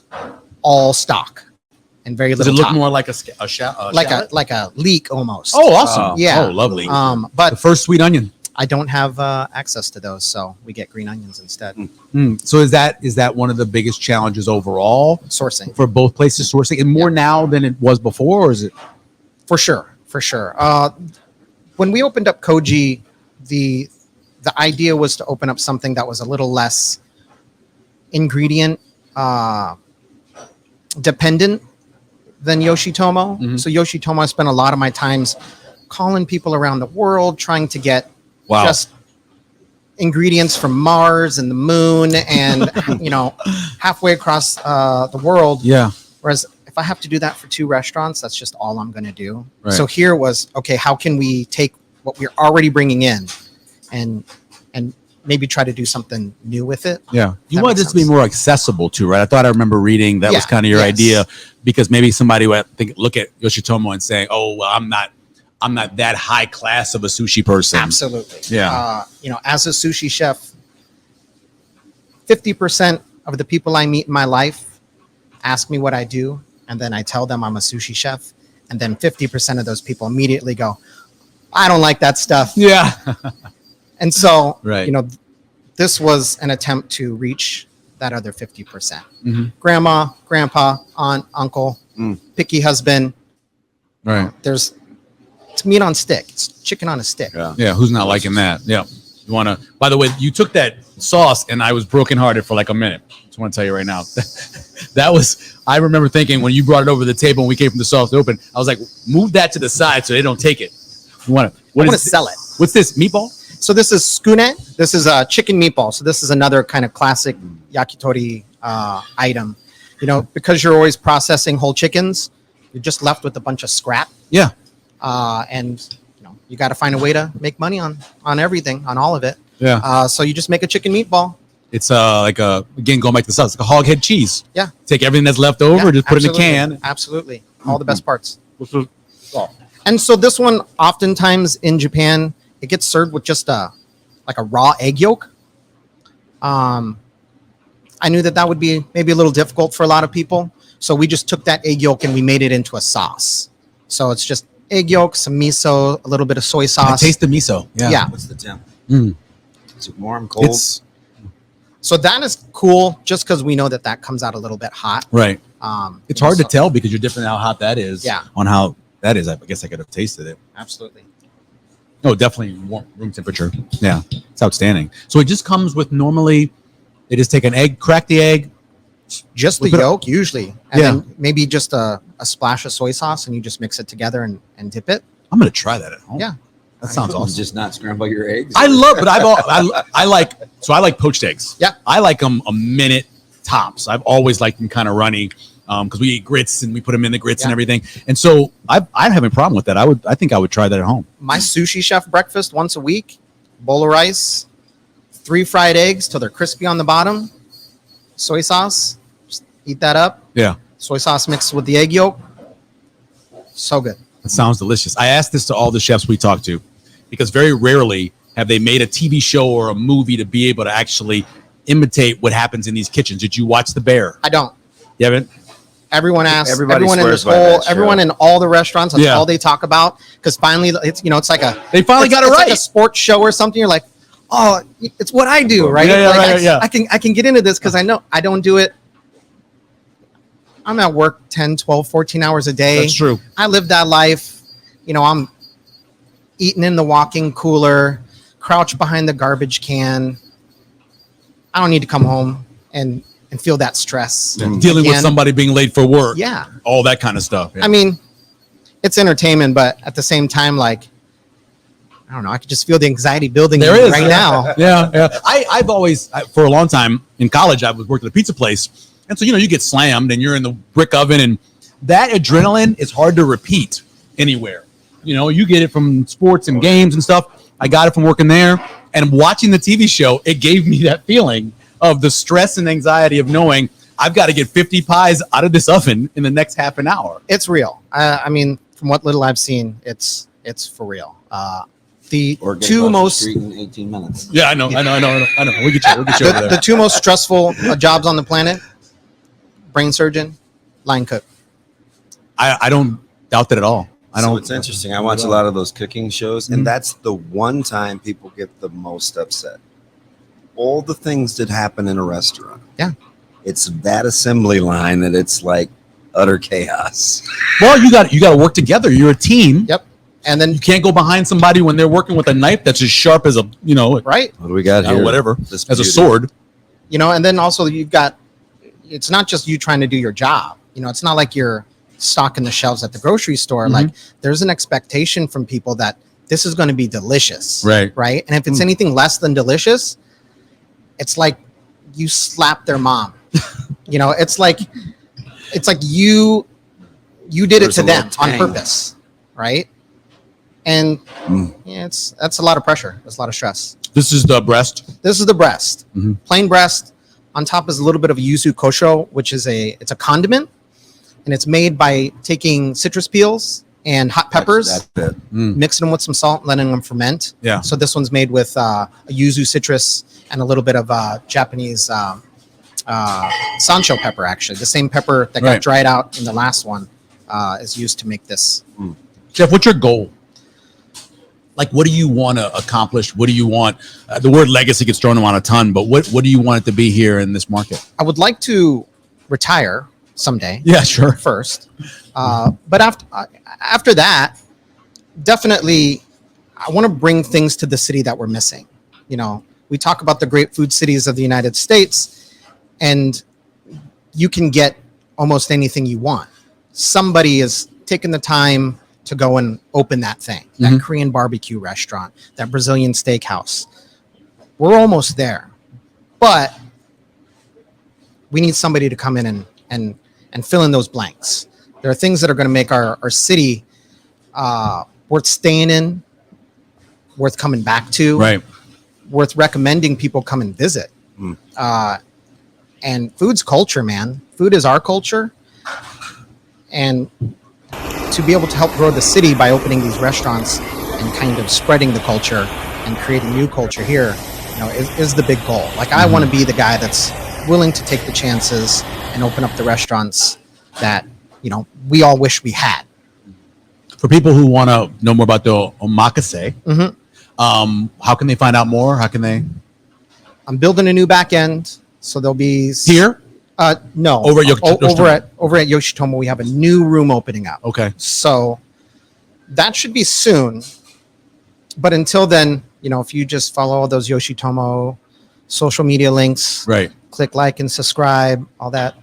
all stock and very little. Does it look top. more like a like a leek almost? Oh, awesome! Yeah. Oh, lovely. But the first sweet onion. I don't have access to those, so we get green onions instead. So is that one of the biggest challenges overall Sourcing for both places, sourcing, and more now than it was before, or is it? For sure. When we opened up Koji, the idea was to open up something that was a little less ingredient dependent than Yoshitomo. Mm-hmm. So Yoshitomo, I spent a lot of my times calling people around the world trying to get just ingredients from Mars and the moon and halfway across the world. Yeah. Whereas if I have to do that for 2 restaurants, that's just all I'm going to do. Right. So here was, okay, how can we take what we're already bringing in and maybe try to do something new with it? Yeah. You That wanted makes this to be sense. more accessible too, right? I thought I remember reading that was kind of your idea, because maybe somebody would look at Yoshitomo and saying, oh, well, I'm not that high class of a sushi person. Absolutely. Yeah. As a sushi chef, 50% of the people I meet in my life ask me what I do, and then I tell them I'm a sushi chef, and then 50% of those people immediately go, I don't like that stuff. Yeah. And so, Right. this was an attempt to reach that other 50%. Mm-hmm. Grandma, grandpa, aunt, uncle, picky husband. Right. It's meat on stick. It's chicken on a stick. Yeah. Who's not liking that? Yeah. You want to, by the way, you took that sauce and I was brokenhearted for like a minute. Just want to tell you right now. I remember thinking when you brought it over the table and we came from the sauce to open, I was like, move that to the side so they don't take it. I want to sell it. What's this? Meatball? So this is skune. This is a chicken meatball. So this is another kind of classic yakitori item. Because you're always processing whole chickens, you're just left with a bunch of scrap. Yeah. And you got to find a way to make money on everything, on all of it. Yeah. So you just make a chicken meatball. It's again, going back to the sauce, like a hog head cheese. Yeah. Take everything that's left over, just put it in a can. Absolutely. All the best parts. And so this one, oftentimes in Japan, it gets served with just a raw egg yolk. I knew that would be maybe a little difficult for a lot of people. So we just took that egg yolk and we made it into a sauce. So it's just egg yolk, some miso, a little bit of soy sauce. I taste the miso. Yeah. What's the temp? Mm. Is it warm, cold? So that is cool just because we know that comes out a little bit hot. Right. It's hard to so- tell because you're different how hot that is. Yeah. On how that is. I guess I could have tasted it. Absolutely. No, definitely warm room temperature. Yeah. It's outstanding. So it just comes with, normally they just take an egg, crack the egg. Just the Put it- yolk usually. And Yeah. then maybe just a splash of soy sauce and you just mix it together and dip it. I'm going to try that at home. Yeah. That sounds awesome. Just not scramble your eggs. I love, but I like poached eggs. Yeah. I like them a minute tops. I've always liked them kind of runny because we eat grits and we put them in the grits and everything. And so I don't have a problem with that. I think I would try that at home. My sushi chef breakfast once a week, bowl of rice, 3 fried eggs till they're crispy on the bottom, soy sauce, just eat that up. Yeah. Soy sauce mixed with the egg yolk. So good. It sounds delicious. I asked this to all the chefs we talked to because very rarely have they made a TV show or a movie to be able to actually imitate what happens in these kitchens. Did you watch The Bear? I don't. You haven't? Everyone asks. Everybody Everyone in swears this by whole. that show. Everyone in all the restaurants. That's Yeah. all they talk about. Because finally, it's like a. They finally got it it's right. Like a sports show or something. You're like, oh, it's what I do, right? Yeah, Like, right, yeah. I can get into this because I know I don't do it. I'm at work 10, 12, 14 hours a day. That's true. I live that life. I'm eating in the walk-in cooler, crouch behind the garbage can. I don't need to come home and feel that stress. Dealing with Again. somebody being late for work. Yeah. All that kind of stuff. Yeah. I mean, it's entertainment, but at the same time, like, I don't know, I could just feel the anxiety building There in me is. right now. Yeah. I've always, for a long time in college, I was working at a pizza place. And so, you get slammed and you're in the brick oven and that adrenaline is hard to repeat anywhere. You know, you get it from sports and games and stuff. I got it from working there. And watching the TV show, it gave me that feeling of the stress and anxiety of knowing I've got to get 50 pies out of this oven in the next half an hour. It's real. I mean, from what little I've seen, it's for real. The two most in 18 minutes. Yeah, I know. We get you over there. The two most stressful jobs on the planet: brain surgeon, line cook. I don't doubt that at all. So it's interesting. I watch a lot of those cooking shows, and that's the one time people get the most upset. All the things that happen in a restaurant. Yeah. It's that assembly line that it's like utter chaos. Well, you got to work together. You're a team. Yep. And then you can't go behind somebody when they're working with a knife that's as sharp as a, right. What do we got here? Whatever. As a sword. And then also you've got, it's not just you trying to do your job. It's not like you're stocking the shelves at the grocery store. Like there's an expectation from people that this is going to be delicious. Right. And if it's anything less than delicious, it's like you slap their mom. It's like you did it to them on purpose. Right. And that's a lot of pressure. That's a lot of stress. This is the breast. This is the breast. Plain breast. On top is a little bit of a yuzu kosho, which is it's a condiment, and it's made by taking citrus peels and hot peppers, mixing them with some salt, and letting them ferment. Yeah. So this one's made with a yuzu citrus and a little bit of Japanese sancho pepper. Actually, the same pepper that got dried out in the last one is used to make this. Jeff, what's your goal? Like, what do you want to accomplish? What do you want? The word legacy gets thrown around a ton, but what do you want it to be here in this market? I would like to retire someday. Yeah, sure. First. But after that, definitely, I want to bring things to the city that we're missing. We talk about the great food cities of the United States, and you can get almost anything you want. Somebody is taking the time to go and open that thing, that Korean barbecue restaurant, that Brazilian steakhouse. We're almost there, but we need somebody to come in and fill in those blanks. There are things that are going to make our city worth staying in, worth coming back to, right? Worth recommending people come and visit. And food's culture, man. Food is our culture. And to be able to help grow the city by opening these restaurants and kind of spreading the culture and creating new culture here, is the big goal. Like I want to be the guy that's willing to take the chances and open up the restaurants that, we all wish we had. For people who want to know more about the omakase, how can they find out more? How can they? I'm building a new back end, so there'll be here. No, over at Yoshitomo, we have a new room opening up. Okay, so that should be soon. But until then, if you just follow all those Yoshitomo social media links, right? Click like and subscribe, all that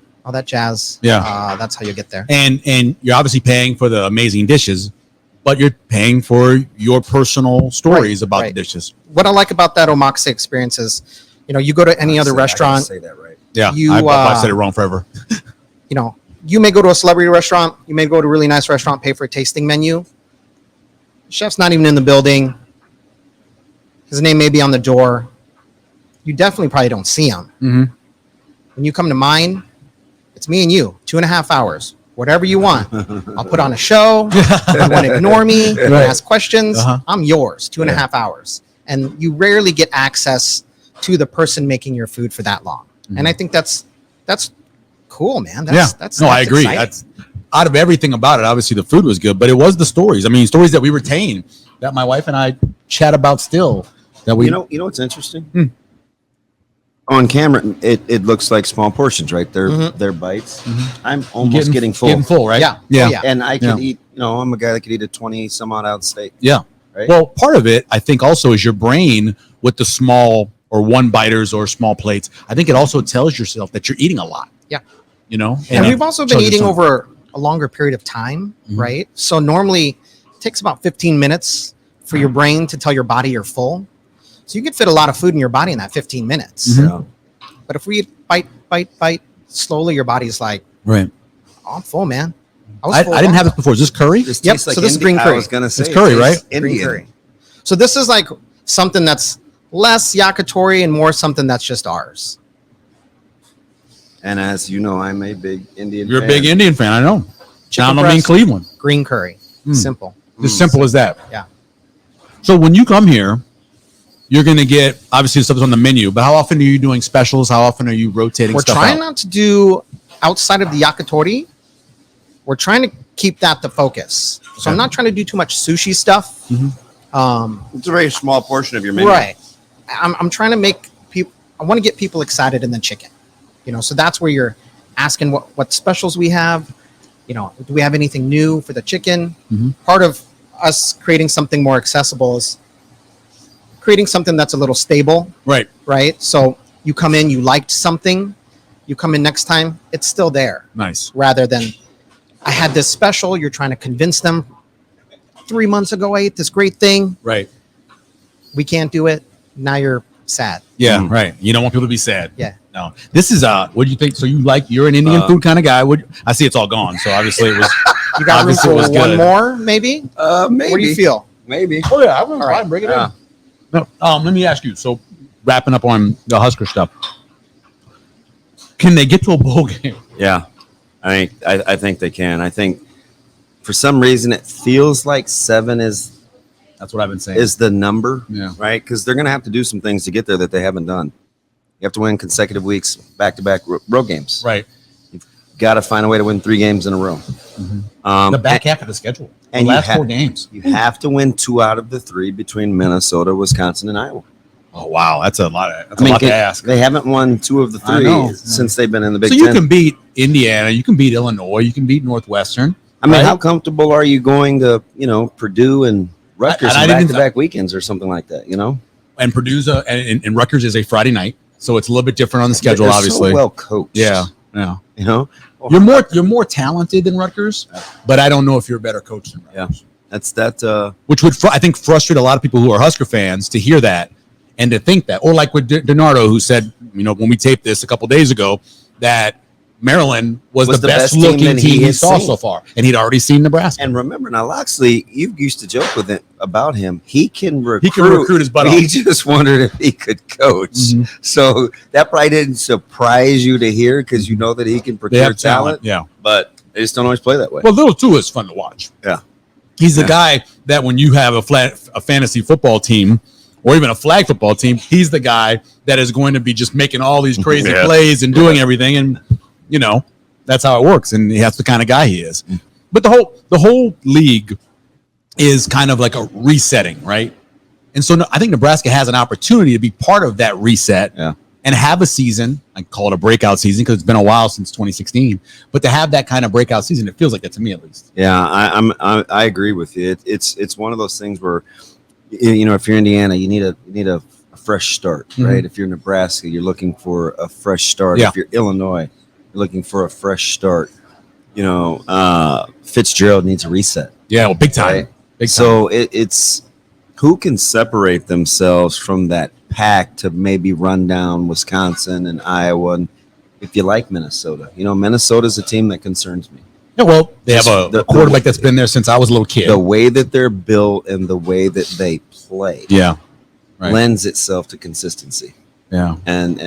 jazz. Yeah, that's how you get there. And you're obviously paying for the amazing dishes, but you're paying for your personal stories about the dishes. What I like about that omakase experience is, you go to any other restaurant. Say that right. Yeah, I've said it wrong forever. You may go to a celebrity restaurant. You may go to a really nice restaurant, pay for a tasting menu. Chef's not even in the building. His name may be on the door. You definitely probably don't see him. When you come to mine, it's me and you, 2.5 hours. Whatever you want. I'll put on a show. You want to ignore me, you want to ask questions. I'm yours, 2.5 hours. And you rarely get access to the person making your food for that long. And I think that's cool, man. That's I agree. Exciting. That's out of everything about it. Obviously, the food was good, but it was the stories. I mean, stories that we retain that my wife and I chat about still. That we, what's interesting? On camera, it looks like small portions, right? They're bites. I'm almost getting full. Getting full, right? Yeah. Yeah. Oh, yeah. And I can eat. I'm a guy that could eat a 20 some odd ounce steak. Yeah. Right? Well, part of it, I think, also is your brain with the small or one biters or small plates. I think it also tells yourself that you're eating a lot. Yeah. And we've also been eating over a longer period of time, right? So normally it takes about 15 minutes for your brain to tell your body you're full. So you can fit a lot of food in your body in that 15 minutes. But if we bite slowly, your body's like, right. oh, I'm full, man. I didn't have this before. Is this curry? This Yep. tastes like So this is green I curry. was gonna say It's curry, it tastes right? Green Indian. curry. So this is like something that's less Yakatori and more something that's just ours. And as you know, I'm a big Indian. You're fan. a big Indian fan. I know. Chicken Now I'm in breast. Cleveland. Green curry. Simple. As simple as that. Yeah. So when you come here, you're going to get, obviously, the stuff is on the menu, but how often are you doing specials? How often are you rotating We're stuff trying out? not to do outside of the Yakatori. We're trying to keep that the focus. So I'm Okay. not trying to do too much sushi stuff. It's a very small portion of your menu. Right. I'm trying to make people, I want to get people excited in the chicken. So that's where you're asking what specials we have. Do we have anything new for the chicken? Part of us creating something more accessible is creating something that's a little stable, Right. right? So you come in, you liked something, you come in next time, it's still there. Nice. Rather than, I had this special, you're trying to convince them 3 months ago, I ate this great thing. Right. We can't do it. Now you're sad. Yeah, right. You don't want people to be sad. Yeah. No. This is what do you think? So you're an Indian food kind of guy. I see it's all gone. So obviously it was You got room Obviously it for was one good. more, maybe? Maybe. What do you feel? Maybe. Oh yeah, I'm gonna All right. bring it Yeah. in. No, let me ask you. So wrapping up on the Husker stuff. Can they get to a bowl game? Yeah, I think they can. I think for some reason it feels like 7 is That's what I've been saying. the number. Yeah. Right, because they're going to have to do some things to get there that they haven't done. You have to win consecutive weeks, back-to-back road games. right. Got to find a way to win 3 games in a row. The back half of the schedule. The and you last ha- 4 games. You have to win 2 out of the 3 between Minnesota, Wisconsin, and Iowa. Oh wow, that's a lot. That's a lot to ask. They haven't won 2 of the I 3 know. since they've been in the Big So you Ten. can beat Indiana, you can beat Illinois, you can beat Northwestern. I mean, right? how comfortable are you going to, Purdue and Rutgers I in didn't- back-to-back weekends or something like that? And Purdue's and Rutgers is a Friday night, so it's a little bit different on the schedule, They're obviously. so well coached. Yeah. You're more talented than Rutgers, but I don't know if you're a better coach than Rutgers. That's that. Which would I think frustrate a lot of people who are Husker fans to hear that and to think that, or like with Donardo, who said, when we taped this a couple days ago, that Maryland was the best team looking that team he had saw seen. so far, and he'd already seen Nebraska. And remember now, Loxley, you used to joke with it about him. He can recruit. He can recruit his butt off. He just wondered if he could coach. So that probably didn't surprise you to hear because you know that he can They procure have talent, yeah. but they just don't always play that way. Well, Little too is fun to watch. Yeah. He's the guy that when you have a fantasy football team or even a flag football team, he's the guy that is going to be just making all these crazy plays and doing everything. And, that's how it works. And that's the kind of guy he is. But the whole league is kind of like a resetting, right? And so I think Nebraska has an opportunity to be part of that reset and have a season. I call it a breakout season because it's been a while since 2016. But to have that kind of breakout season, it feels like that to me at least. Yeah, I agree with you. It's one of those things where, if you're Indiana, you need a fresh start, right? If you're Nebraska, you're looking for a fresh start. Yeah. If you're Illinois, you're looking for a fresh start. Fitzgerald needs a reset. Yeah, well, big time. Right? Big time. So it's who can separate themselves from that pack to maybe run down Wisconsin and Iowa. And if you like Minnesota, Minnesota's a team that concerns me. Yeah, well, they have Just a quarterback that's been there since I was a little kid. The way that they're built and the way that they play lends itself to consistency. Yeah. And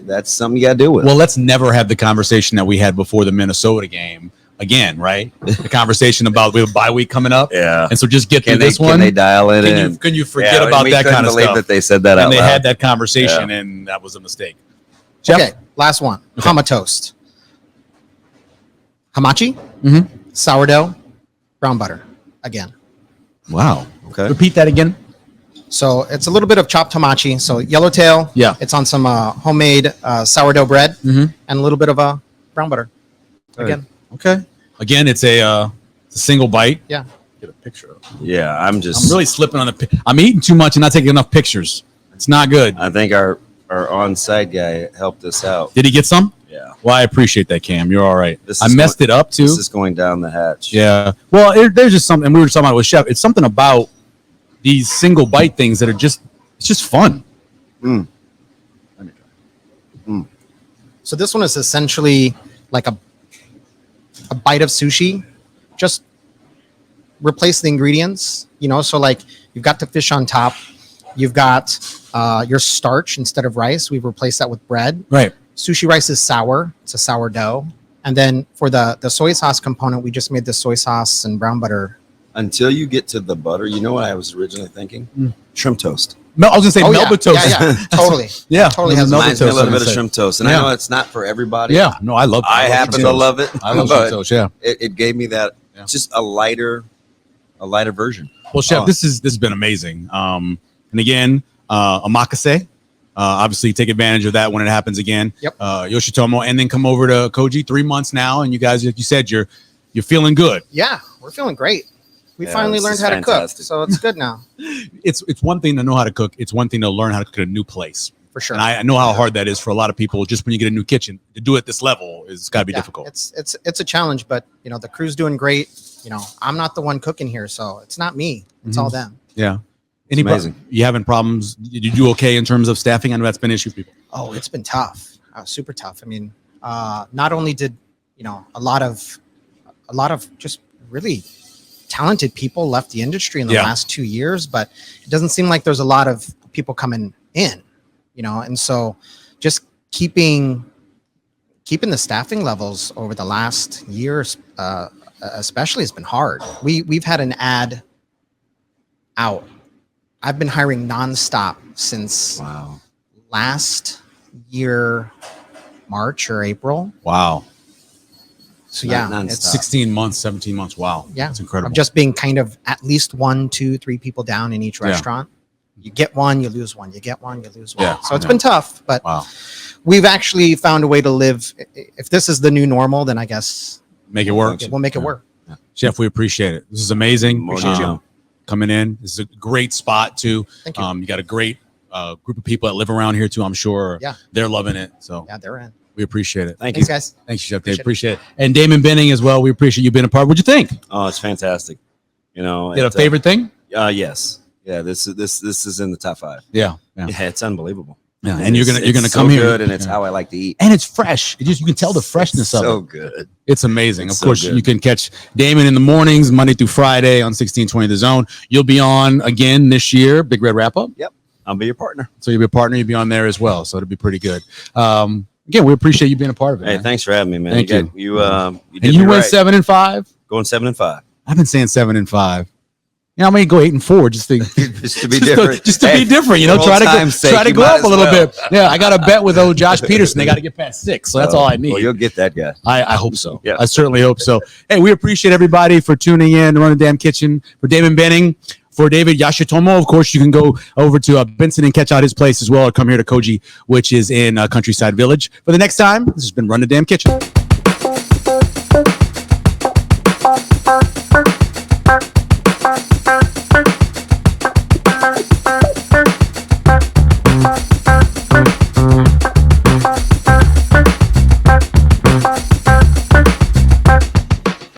that's something you got to deal with. Well, let's never have the conversation that we had before the Minnesota game again, right? The conversation about we have a bye week coming up. Yeah. And so just get through this Can one. they dial it in? Can you forget about that kind of stuff? That they said that out and they loud. had that conversation, and that was a mistake. Jeff? Okay, last one. Okay. Hama toast. Hamachi, Mm-hmm. sourdough, brown butter. Again. Wow. Okay. Repeat that again. So it's a little bit of chopped hamachi. So yellowtail. Yeah. It's on some homemade sourdough bread Mm-hmm. and a little bit of brown butter. Again. Okay. Again, it's a single bite. Yeah. Get a picture of it. Yeah, I'm really slipping on I'm eating too much and not taking enough pictures. It's not good. I think our on-site guy helped us out. Did he get some? Yeah. Well, I appreciate that, Cam. You're all right. This I is messed it up too. This is going down the hatch. Yeah. Well, there's just something. We were talking about it with Chef. It's something about these single bite things that are it's just fun. Mm. So this one is essentially like a bite of sushi just replace the ingredients, so like you've got the fish on top, you've got your starch instead of rice. We've replaced that with bread. Right. Sushi rice is sour. It's a sourdough. And then for the soy sauce component, we just made the soy sauce and brown butter. Until you get to the butter, you know what I was originally thinking? Shrimp toast. I was gonna say Melba toast. Yeah, totally. Yeah, totally It has reminds me a little bit of say. shrimp toast, and I know it's not for everybody. Yeah, no, I love. I happen to love it. I love but shrimp toast. Yeah, it gave me that just a lighter version. Well, Chef, this has been amazing. And again, omakase. Obviously, take advantage of that when it happens again. Yep. Yoshitomo, and then come over to Koji. 3 months now, and you guys, like you said, you're feeling good. Yeah, we're feeling great. We finally learned how to cook, so it's good now. It's one thing to know how to cook. It's one thing to learn how to cook at a new place. For sure. And I know how hard that is for a lot of people. Just when you get a new kitchen, to do it this level it's got to be difficult. It's a challenge, but the crew's doing great. I'm not the one cooking here, so it's not me. It's all them. Yeah. Amazing. You having problems? Did you do okay in terms of staffing? I know that's been an issue for people. Oh, it's been tough. Super tough. I mean, not only did a lot of just really talented people left the industry in the last 2 years, but it doesn't seem like there's a lot of people coming in, and so just keeping the staffing levels over the last years, especially, has been hard. We've had an ad out. I've been hiring nonstop since last year, March or April. Wow. So it's 16 months, 17 months. Wow. Yeah. It's incredible. I'm just being kind of at least 1, 2, 3 people down in each restaurant. You get one, you lose one. You get one, you lose one. Yeah, So it's been tough, but wow. we've actually found a way to live. If this is the new normal, then I guess Make it work. we'll make it work. Yeah. Chef, we appreciate it. This is amazing. Appreciate you coming in. This is a great spot too. Thank you. You got a great group of people that live around here too. I'm sure they're loving it. So Yeah, they're in. we appreciate it. Thanks, guys. Thanks, Chef Dave. Appreciate it. And Damon Benning as well. We appreciate you being a part. What'd you think? Oh, it's fantastic. You had a favorite thing? Yes. Yeah. This is in the top 5. Yeah. Yeah, it's unbelievable. Yeah, and you're gonna so come here, good, and it's how I like to eat. and it's fresh. You can tell the freshness of it. So good. It's amazing. It's of course, so good. you can catch Damon in the mornings, Monday through Friday on 1620 The Zone. You'll be on again this year, Big Red Wrap Up. Yep, I'll be your partner. So you'll be a partner. You'll be on there as well. So it'll be pretty good. Again, we appreciate you being a part of it. Hey, man. thanks for having me, man. Thank you. You did And you me went right. 7-5. Going 7-5. I've been saying 7-5. I may go 8-4 just to Just to be different. just to be different. for Try old to time's sake, try to you go might up as a little well. bit. Yeah, I got a bet with old Josh Peterson. They got to get past 6. So that's all I need. Well, you'll get that guy. I hope so. Yeah. I certainly hope so. Hey, we appreciate everybody for tuning in to Run the Damn Kitchen. For Damon Benning, for David Yoshitomo, of course, you can go over to Benson and catch out his place as well, or come here to Koji, which is in Countryside Village. For the next time, this has been Run the Damn Kitchen.